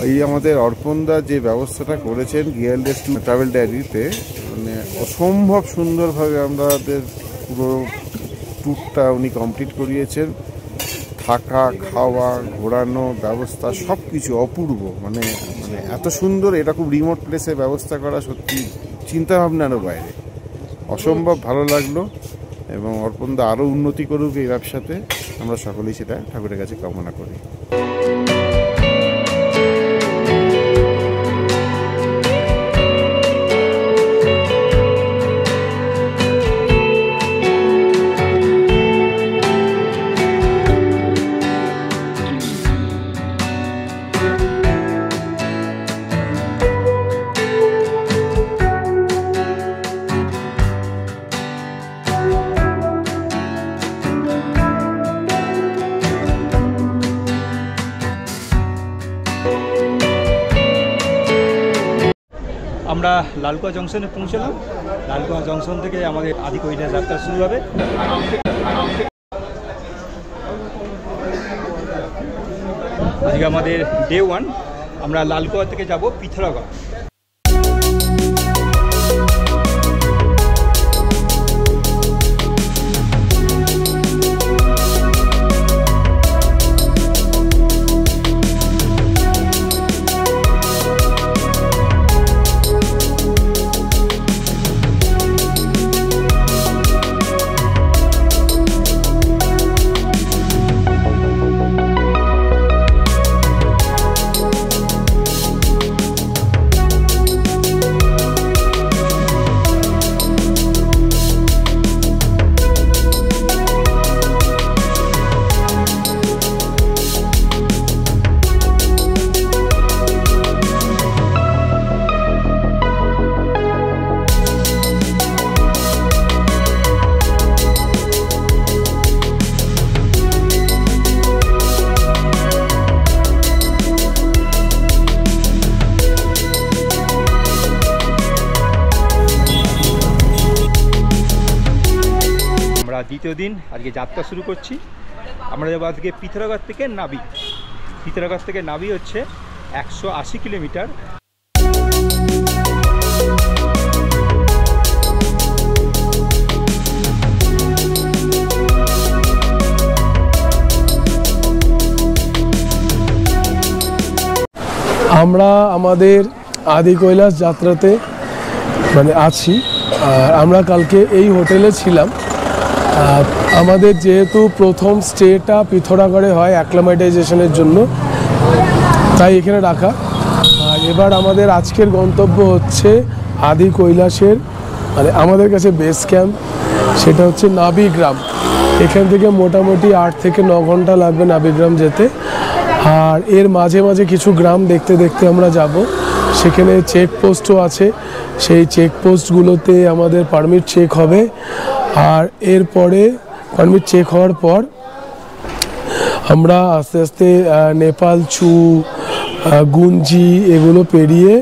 এই আমাদের অর্পণদা যে ব্যবস্থাটা করেছেন গিয়ারলেস ট্রাভেল ডায়েরিতে, মানে অসম্ভব সুন্দরভাবে আমাদের পুরো ট্যুরটা উনি কমপ্লিট করিয়েছেন। থাকা, খাওয়া, ঘোরানো ব্যবস্থা সব কিছু অপূর্ব। মানে মানে এত সুন্দর, এটা খুব রিমোট প্লেসে ব্যবস্থা করা সত্যি চিন্তাভাবনারও বাইরে। অসম্ভব ভালো লাগলো এবং অর্পণদা আরও উন্নতি করুক এই ব্যবসাতে, আমরা সকলেই সেটা ঠাকুরের কাছে কামনা করি। আমরা লালকুয়া জংশনে পৌঁছলাম। লালকুয়া জংশন থেকে আমাদের আদি কৈলাস যাত্রা শুরু হবে। আজকে আমাদের ডে 1। আমরা লালকুয়া থেকে যাব পিথোরাগড়। দ্বিতীয় দিন আজকে যাত্রা শুরু করছি। আমরা যাবো আজকে পিথোরাগড় থেকে নাবি। পিথোরাগড় থেকে নাবি হচ্ছে 180 কিলোমিটার। আমরা আমাদের আদি কৈলাস যাত্রাতে মানে আছি। আর আমরা কালকে এই হোটেলে ছিলাম। আমাদের যেহেতু প্রথম স্টেটা পিথোরাগড়ে হয় অ্যাক্লামাটাইজেশনের জন্য, তাই এখানে রাখা। আর এবার আমাদের আজকের গন্তব্য হচ্ছে আদি কৈলাসের মানে আমাদের কাছে বেস ক্যাম্প, সেটা হচ্ছে নাবিগ্রাম। এখান থেকে মোটামুটি 8 থেকে 9 ঘন্টা লাগবে নাবিগ্রাম যেতে। আর এর মাঝে মাঝে কিছু গ্রাম দেখতে দেখতে আমরা যাব। সেখানে চেকপোস্টও আছে, সেই চেকপোস্টগুলোতে আমাদের পারমিট চেক হবে। আর এরপরে পারমিট চেক হওয়ার পর আমরা আস্তে আস্তে নেপাল চু, গুঞ্জি এগুলো পেরিয়ে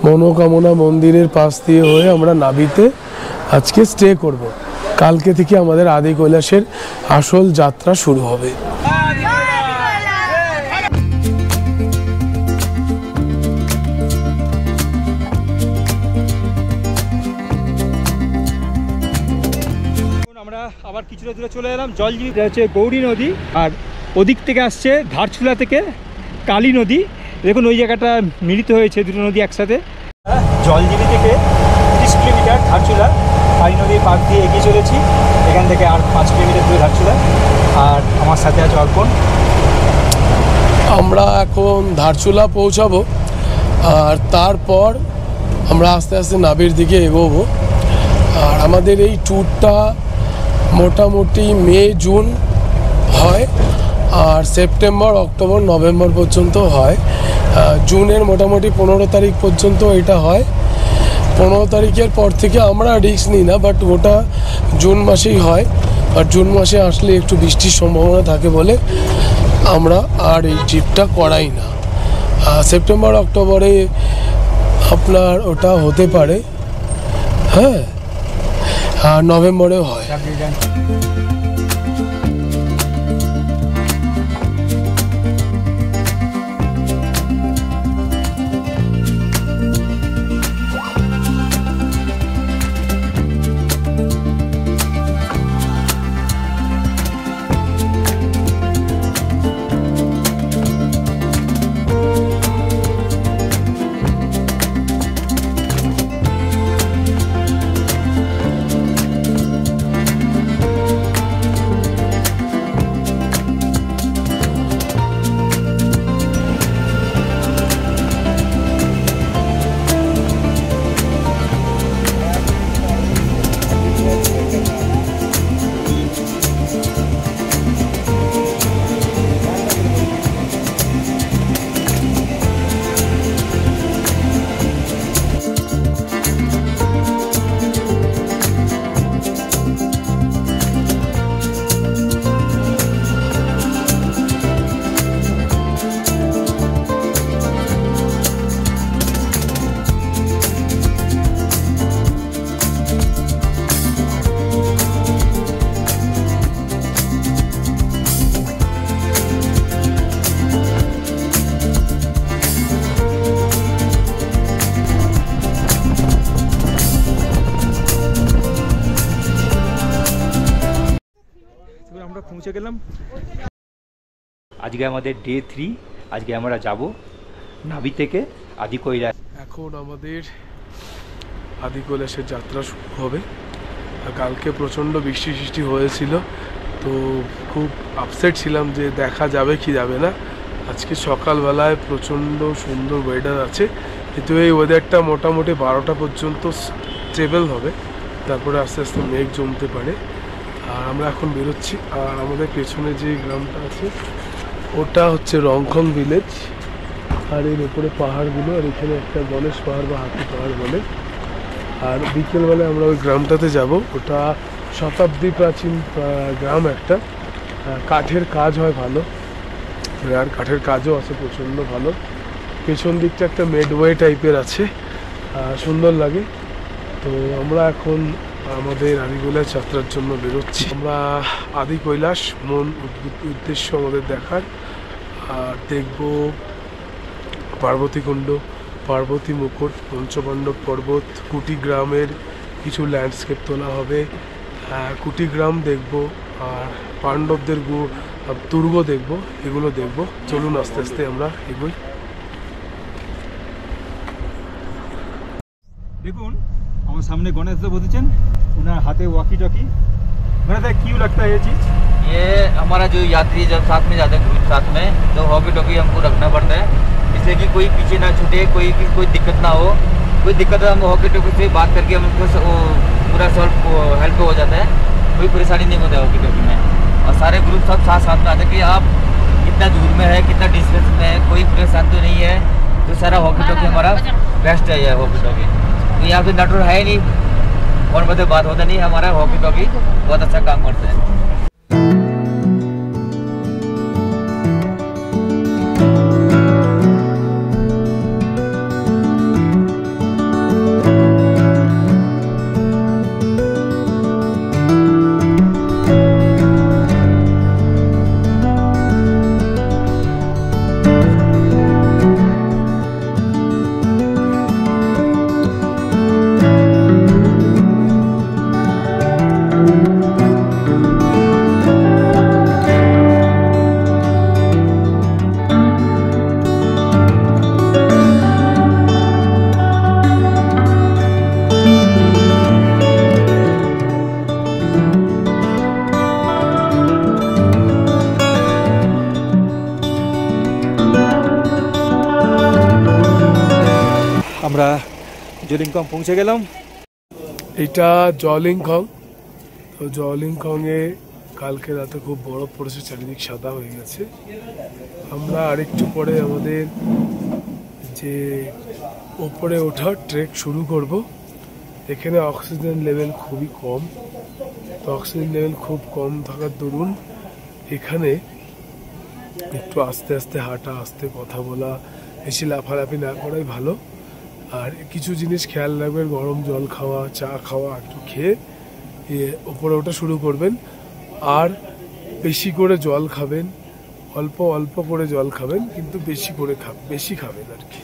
মনোকামনা মন্দিরের পাশ দিয়ে হয়ে আমরা নাবিতে আজকে স্টে করব। কালকে থেকে আমাদের আদি কৈলাসের আসল যাত্রা শুরু হবে। আমরা আবার কিছুটা দূরে চলে এলাম। জলজীবী হচ্ছে গৌরী নদী, আর ওদিক থেকে আসছে ধারচুলা থেকে কালী নদী। দেখুন ওই জায়গাটা মিলিত হয়েছে দুটো নদী একসাথে। জলজীবী থেকে 30 কিলোমিটার ধারচুলা, কালী নদীর পাড় দিয়ে এগিয়ে চলেছি। এখান থেকে আর 5 কিলোমিটার দূরে ধারচুলা। আর আমার সাথে আছে অর্পণ। আমরা এখন ধারচুলা পৌঁছাবো, আর তারপর আমরা আস্তে আস্তে নাবির দিকে এগোবো। আর আমাদের এই ট্যুরটা মোটামুটি মে জুন হয়, আর সেপ্টেম্বর অক্টোবর নভেম্বর পর্যন্ত হয়। জুনের মোটামুটি 15 তারিখ পর্যন্ত এটা হয়। 15 তারিখের পর থেকে আমরা রিস্ক নিই না, বাট ওটা জুন মাসেই হয়। আর জুন মাসে আসলে একটু বৃষ্টির সম্ভাবনা থাকে বলে আমরা আর এই ট্রিপটা করাই না। সেপ্টেম্বর অক্টোবরে আপনার ওটা হতে পারে, হ্যাঁ, আর নভেম্বরেও হয়। পৌঁছে গেলাম। আজকে আমাদের ডে 3। আজকে আমরা যাব নাভি থেকে আদি কৈলাস। এখন আমাদের আদি কৈলাসের যাত্রা শুরু হবে। কালকে প্রচণ্ড বৃষ্টি হয়েছিল, তো খুব আপসেট ছিলাম যে দেখা যাবে কি যাবে না। আজকে সকালবেলায় প্রচণ্ড সুন্দর ওয়েদার আছে, কিন্তু এই ওয়েদারটা মোটামুটি 12টা পর্যন্ত স্টেবল হবে, তারপরে আস্তে আস্তে মেঘ জমতে পারে। আর আমরা এখন বেরোচ্ছি। আর আমাদের পেছনে যে গ্রামটা আছে ওটা হচ্ছে রংখং ভিলেজ। আর এর উপরে পাহাড়গুলো, আর এখানে একটা গণেশ পাহাড় বা হাতি পাহাড় বলে। আর বিকেলবেলায় আমরা ওই গ্রামটাতে যাব। ওটা শতাব্দী প্রাচীন গ্রাম একটা। কাঠের কাজ হয় ভালো, আর কাঠের কাজও আছে প্রচণ্ড ভালো। পেছন দিকটা একটা মেডওয়ে টাইপের আছে, সুন্দর লাগে। তো আমরা এখন আমাদের আদি কৈলাস যাত্রার জন্য বেরোচ্ছি। আমরা আদি কৈলাস মূল উদ্দেশ্য আমাদের দেখার। আর দেখব পার্বতীকুণ্ড, পার্বতী মুকুট, পঞ্চপাণ্ডব পর্বত, কুটিগ্রামের কিছু ল্যান্ডস্কেপ তোলা হবে। কুটিগ্রাম দেখব, আর পাণ্ডবদের দুর্গ দেখব, এগুলো দেখব। চলুন আস্তে আস্তে আমরা এগোই। দেখুন আমার সামনে गणेश दे বসেছেন, ওনার হাতে ওয়াকি টকি। गणेश दा क्यों लगता है ये चीज़? ये हमारा जो यात्री जब साथ में जाते हैं ग्रुप साथ में, तो वॉकी टॉकी हमको रखना पड़ता है, इसलिए कि कोई पीछे ना छूटे, कोई दिक्कत ना हो। कोई दिक्कत है हम वॉकी टॉकी से बात करके हम उनको पूरा सॉल्व हेल्प हो जाता है, कोई परेशानी नहीं होता है वॉकी टॉकी में। और सारे ग्रुप सब साथ में आते हैं कि आप कितना दूर में है, कितना डिस्टेंस में है, कोई परेशान तो नहीं है। तो सारा वॉकी टॉकी हमारा बेस्ट है। यह वॉकी टॉकी तो यहाँ पे नेटवर्क है नहीं, और मतलब बात होता नहीं, हमारा वॉकी टॉकी बहुत अच्छा काम करता है। আমরা জলিংখং পৌঁছে গেলাম। এটা জলিংখং। তো জলিংখংয়ে কালকে রাতে খুব বরফ পড়েছে, চারিদিক সাদা হয়ে গেছে। আমরা আরেকটু পরে আমাদের যে ওপরে ওঠার ট্রেক শুরু করব। এখানে অক্সিজেন লেভেল খুবই কম, তো অক্সিজেন লেভেল খুব কম থাকার দরুন এখানে একটু আস্তে আস্তে হাঁটা, আস্তে কথা বলা, বেশি লাফালাফি না করাই ভালো। আর কিছু জিনিস খেয়াল রাখবেন, গরম জল খাওয়া, চা খাওয়া, একটু খেয়ে ওপরে ওঠা শুরু করবেন। আর বেশি করে জল খাবেন, অল্প অল্প করে জল খাবেন, কিন্তু বেশি খাবেন আর কি,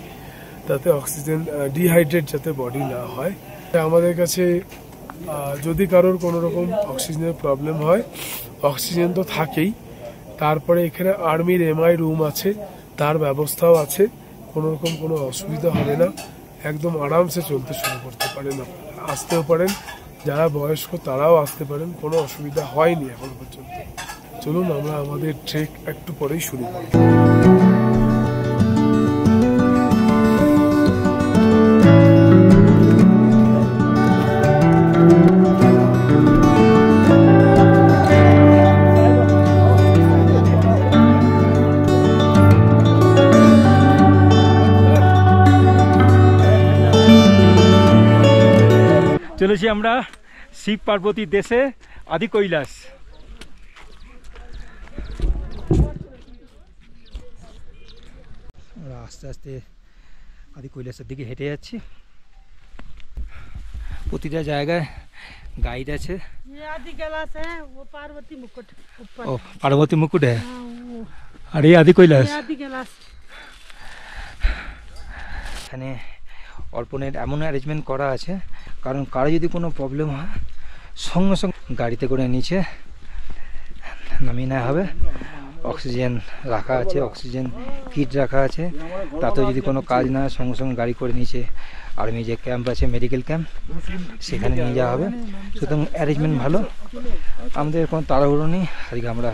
তাতে অক্সিজেন ডিহাইড্রেট যাতে বডি না হয়। আমাদের কাছে যদি কারোর কোনো রকম অক্সিজেনের প্রবলেম হয়, অক্সিজেন তো থাকেই, তারপরে এখানে আর্মির এমআই রুম আছে, তার ব্যবস্থাও আছে। কোনো রকম কোনো অসুবিধা হবে না, একদম আরামসে চলতে শুরু করতে পারেন, আসতেও পারেন। যারা বয়স্ক তারাও আসতে পারেন, কোনো অসুবিধা হয়নি এখন পর্যন্ত। চলুন আমরা আমাদের ট্রেক একটু পরেই শুরু করব। চলেছি আমরা শিব পার্বতীর দেশে আদি কৈলাস। আমরা আস্তে আস্তে আদি কৈলাসের দিকে হেঁটে যাচ্ছি। প্রতিটা জায়গায় গাইড আছে। आदि कैलाश है, वो पार्वती मुकुट ऊपर। ও পার্বতী মুকুট है, हाँ, वो আর এই আদি কৈলাস। आदि कैलाश। এখানে অল্পনের এমন অ্যারেঞ্জমেন্ট করা আছে, কারণ কারো যদি কোনো প্রবলেম হয় সঙ্গে সঙ্গে গাড়িতে করে নিচে নামিয়ে নেওয়া হবে। অক্সিজেন রাখা আছে, অক্সিজেন কিট রাখা আছে, তাতেও যদি কোনো কাজ না হয় সঙ্গে সঙ্গে গাড়ি করে নিচে আর্মি যে ক্যাম্প আছে, মেডিকেল ক্যাম্প, সেখানে নিয়ে যাওয়া হবে। সুতরাং অ্যারেঞ্জমেন্ট ভালো, আমাদের কোনো তাড়াহুড়ো নেই। আজকে আমরা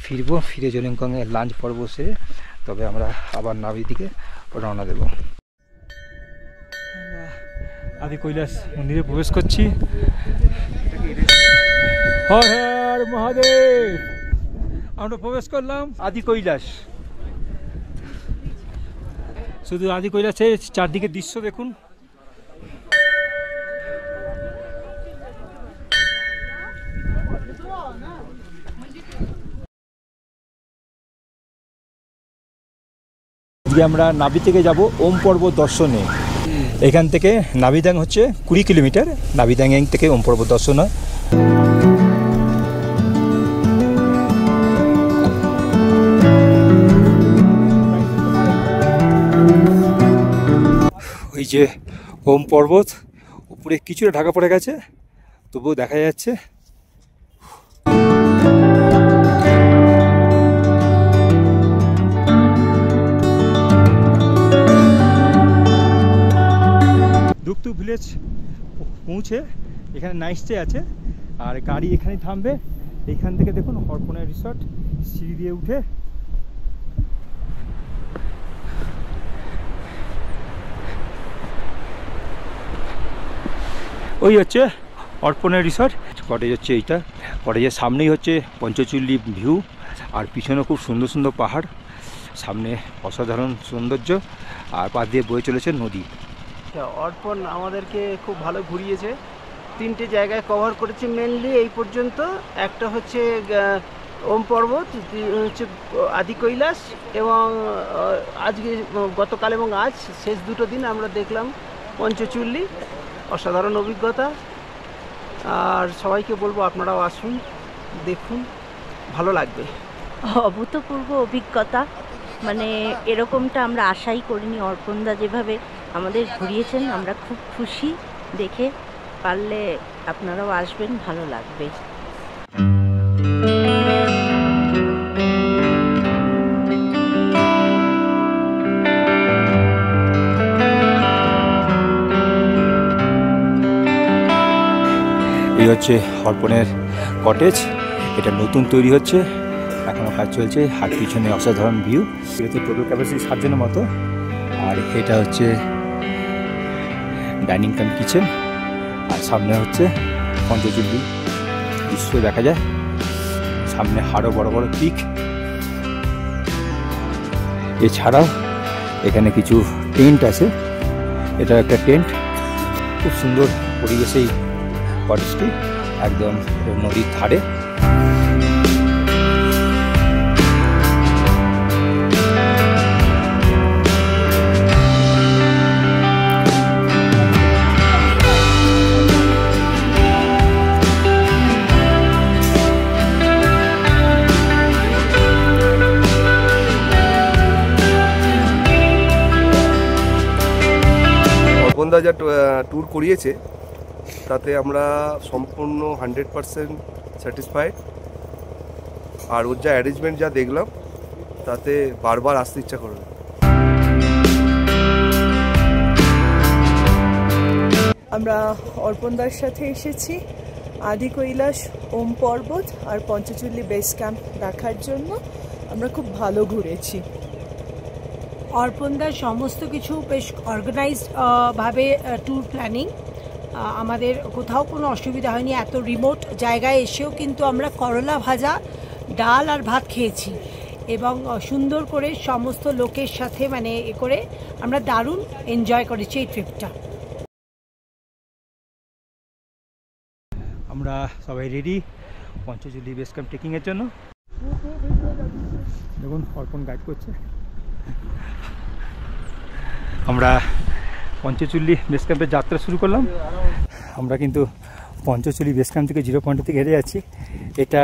ফিরবো, ফিরে জলিংকংয়ে লাঞ্চ পর্ব সেরে তবে আমরা আবার নাভির দিকে রওনা দেব। আদি কৈলাস মন্দিরে প্রবেশ করছি। হর হর মহাদেব। আমরা প্রবেশ করলাম আদি কৈলাস। শুধু আদি কৈলাসের চারদিকে দৃশ্য দেখুন। আমরা নাভি থেকে যাব ওম পর্বত দর্শনে। এখান থেকে নাভিদাং হচ্ছে 20 কিলোমিটার। নাভিদাং থেকে ওম পর্বত দর্শন হয়। ওই যে ওম পর্বত, উপরে কিছুটা ঢাকা পড়ে গেছে, তবুও দেখা যাচ্ছে। দুকতু ভিলেজ পৌঁছে এখানে নাইট স্টে আছে, আর গাড়ি এখানেই থামবে। এইখান থেকে দেখুন হরপনা রিসর্ট, সিঁড়ি দিয়ে উঠে ওই হচ্ছে অর্পণা রিসর্ট। কটেজ হচ্ছে এইটা, কটেজের সামনেই হচ্ছে পঞ্চচুল্লি ভিউ, আর পিছনে খুব সুন্দর সুন্দর পাহাড়, সামনে অসাধারণ সৌন্দর্য, আর পাশ দিয়ে বয়ে চলেছে নদী। অর্পণ আমাদেরকে খুব ভালো ঘুরিয়েছে। 3টে জায়গায় কভার করেছি মেনলি এই পর্যন্ত। একটা হচ্ছে ওম পর্বত, হচ্ছে আদি কৈলাস, এবং আজকে গতকাল এবং আজ শেষ 2টো দিন আমরা দেখলাম পঞ্চচুল্লি। অসাধারণ অভিজ্ঞতা, আর সবাইকে বলবো আপনারাও আসুন, দেখুন, ভালো লাগবে। অভূতপূর্ব অভিজ্ঞতা, মানে এরকমটা আমরা আশাই করিনি। অর্পণদা যেভাবে আমাদের ঘুরিয়েছেন আমরা খুব খুশি। দেখে পারলে আপনারাও আসবেন, ভালো লাগবে। এই হচ্ছে অর্পণের কটেজ, এটা নতুন তৈরি হচ্ছে, এখনও কাজ চলছে। হাট পিছনে অসাধারণ ভিউ, এটা টোটাল ক্যাপাসিটি 7 জনের মতো। আর এটা হচ্ছে ডাইনিং কাম কিচেন, আর সামনে হচ্ছে পঞ্চচুল্লি দৃশ্য দেখা যায়। সামনে আরও বড় বড় পিক। এছাড়াও এখানে কিছু টেন্ট আছে, এটা একটা টেন্ট। খুব সুন্দর পরিবেশে এই কটেজটি, একদম নদীর ধারে। অর্পণদা যা ট্যুর করিয়েছে তাতে আমরা সম্পূর্ণ 100% স্যাটিসফাইড। আর ওর যা অ্যারেঞ্জমেন্ট যা দেখলাম তাতে বারবার আসতে ইচ্ছা করবে। আমরা অর্পণদার সাথে এসেছি আদি কৈলাস, ওম পর্বত আর পঞ্চচুল্লি বেস ক্যাম্প দেখার জন্য। আমরা খুব ভালো ঘুরেছি। অর্পণদার সমস্ত কিছু বেশ অর্গানাইজড ভাবে ট্যুর প্ল্যানিং, আমাদের কোথাও কোনো অসুবিধা হয়নি। এত রিমোট জায়গায় এসেও কিন্তু আমরা করলা ভাজা, ডাল আর ভাত খেয়েছি, এবং সুন্দর করে সমস্ত লোকের সাথে মানে এ করে আমরা দারুণ এনজয় করেছি এই ট্রিপটা। আমরা সবাই রেডি পঞ্চচুল্লি বেস ক্যাম্প ট্রেকিংয়ের জন্য। দেখুন অর্পণ গাইড করছে। আমরা পঞ্চচুল্লি বেস ক্যাম্পের যাত্রা শুরু করলাম। আমরা কিন্তু পঞ্চচুল্লি বেস ক্যাম্প থেকে 0 পয়েন্ট থেকে হেরে যাচ্ছি, এটা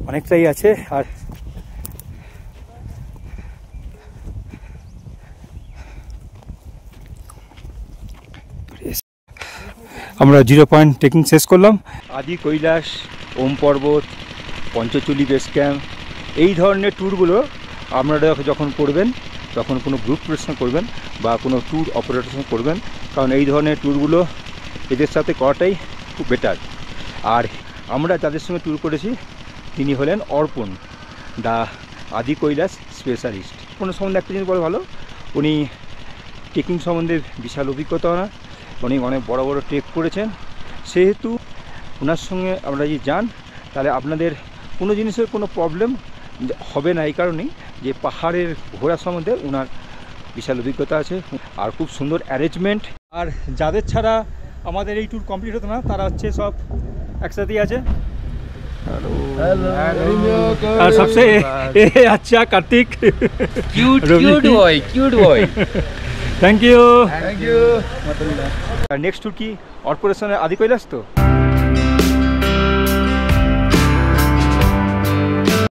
অনেকটাই আছে। আর আমরা 0 পয়েন্ট ট্রেকিং শেষ করলাম। আদি কৈলাস, ওম পর্বত, পঞ্চচল্লি বেস ক্যাম্প, এই ধরনের ট্যুরগুলো আপনারা যখন করবেন তখন কোনো গ্রুপ ট্যুরের করবেন বা কোনো ট্যুর অপারেটর করবেন, কারণ এই ধরনের ট্যুরগুলো এদের সাথে করাটাই খুব বেটার। আর আমরা যাদের সঙ্গে ট্যুর করেছি তিনি হলেন অর্পণ, দ্য আদি কৈলাস স্পেশালিস্ট। কোনো সম্বন্ধে একটা জিনিস বলে ভালো, উনি ট্রেকিং সম্বন্ধে বিশাল অভিজ্ঞতা, উনি অনেক বড় বড় ট্রেক করেছেন, সেহেতু ওনার সঙ্গে আমরা যদি যান তাহলে আপনাদের কোনো জিনিসের কোনো প্রবলেম হবে না, এই কারণেই যে পাহাড়ের ঘোরা সম্বন্ধে ওনার বিশাল অভিজ্ঞতা আছে আর খুব সুন্দর অ্যারেঞ্জমেন্ট। আর যাদের ছাড়া আমাদের এই ট্যুর কমপ্লিট হতো না তারা হচ্ছে সব একসাথেই আছে। আর সবসে আচ্ছা Kartik, cute boy thank you. Next tour কি অর্পোরেশনের আদি কৈলাস তো।